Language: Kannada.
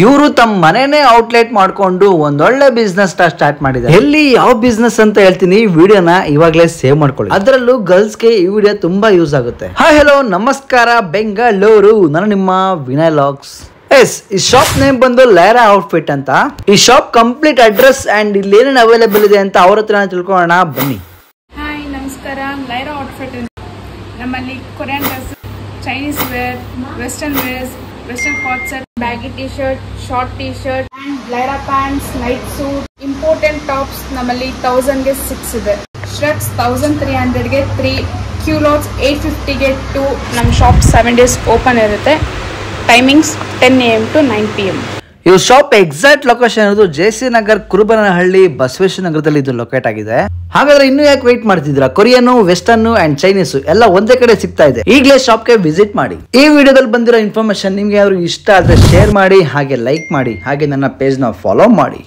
ಇವರು ತಮ್ಮ ಮನೆನೇ ಔಟ್ಲೆಟ್ ಮಾಡ್ಕೊಂಡು ಒಂದೊಳ್ಳೆ ಬಿಸ್ನೆಸ್ ಸ್ಟಾರ್ಟ್ ಮಾಡಿದ್ದಾರೆ. ಎಲ್ಲಿ ಯಾವ ಬಿಸ್ನೆಸ್ ಅಂತ ಹೇಳ್ತೀನಿ, ವಿಡಿಯೋನ ಇವಾಗಲೇ ಸೇವ್ ಮಾಡ್ಕೊಳ್ಳಿ. ಅದರಲ್ಲೂ ಗರ್ಲ್ಸ್ಗೆ ಈ ವಿಡಿಯೋ ತುಂಬಾ ಯೂಸ್ ಆಗುತ್ತೆ. ಹಾಯ್ ಹಲೋ ನಮಸ್ಕಾರ ಬೆಂಗಳೂರು, ನಾನು ನಿಮ್ಮ ವಿನಯ್ ಲಾಗ್ಸ್. ಎಸ್, ಈ ಶಾಪ್ ನೇಮ್ ಬಂದು ಲೈರಾ ಔಟ್ಫಿಟ್ ಅಂತ. ಈ ಶಾಪ್ ಕಂಪ್ಲೀಟ್ ಅಡ್ರೆಸ್ ಅಂಡ್ ಇಲ್ಲಿ ಏನೇನು ಅವೈಲೇಬಲ್ ಇದೆ ಅಂತ ಅವ್ರ ಹತ್ರ ತಿಳ್ಕೊಳ್ಳೋಣ ಬನ್ನಿ. ಹಾಯ್ ನಮಸ್ಕಾರ, ಲೈರಾ ಔಟ್ಫಿಟ್ ನಮ್ಮಲ್ಲಿ Korean dress, Chinese wear, western wears, western cot set, baggy T shirt, short T shirt, Lyra pants, night suit, important tops ನಮ್ಮಲ್ಲಿ 1000ಗೆ 6 ಇದೆ. ಶರ್ಟ್ಸ್ 1300ಗೆ 3, ಕ್ಯೂಲಾಟ್ಸ್ 850ಗೆ 2. ನಮ್ಮ ಶಾಪ್ 7 days ಓಪನ್ ಇರುತ್ತೆ. Timings 10 AM to 9 PM. ಈ ಶಾಪ್ ಎಕ್ಸಾಕ್ಟ್ ಲೊಕೇಶನ್ ಇರೋದು ಜೆಸಿ ನಗರ್, ಕುರುಬನಹಳ್ಳಿ, ಬಸವೇಶ್ವರ ನಗರದಲ್ಲಿ ಇದು ಲೊಕೇಟ್ ಆಗಿದೆ. ಹಾಗಾದ್ರೆ ಇನ್ನು ಯಾಕೆ ವೇಟ್ ಮಾಡ್ತಿದ್ದೀರಾ? ಕೊರಿಯನ್, ವೆಸ್ಟರ್ನ್ ಅಂಡ್ ಚೈನೀಸ್ ಎಲ್ಲ ಒಂದೇ ಕಡೆ ಸಿಗ್ತಾ ಇದೆ. ಈಗಲೇ ಶಾಪ್ಗೆ ವಿಸಿಟ್ ಮಾಡಿ. ಈ ವಿಡಿಯೋದಲ್ಲಿ ಬಂದಿರೋ ಇನ್ಫಾರ್ಮೇಶನ್ ನಿಮ್ಗೆ ಯಾರು ಇಷ್ಟ ಆದ್ರೆ ಶೇರ್ ಮಾಡಿ, ಹಾಗೆ ಲೈಕ್ ಮಾಡಿ, ಹಾಗೆ ನನ್ನ ಪೇಜ್ ನ ಫಾಲೋ ಮಾಡಿ.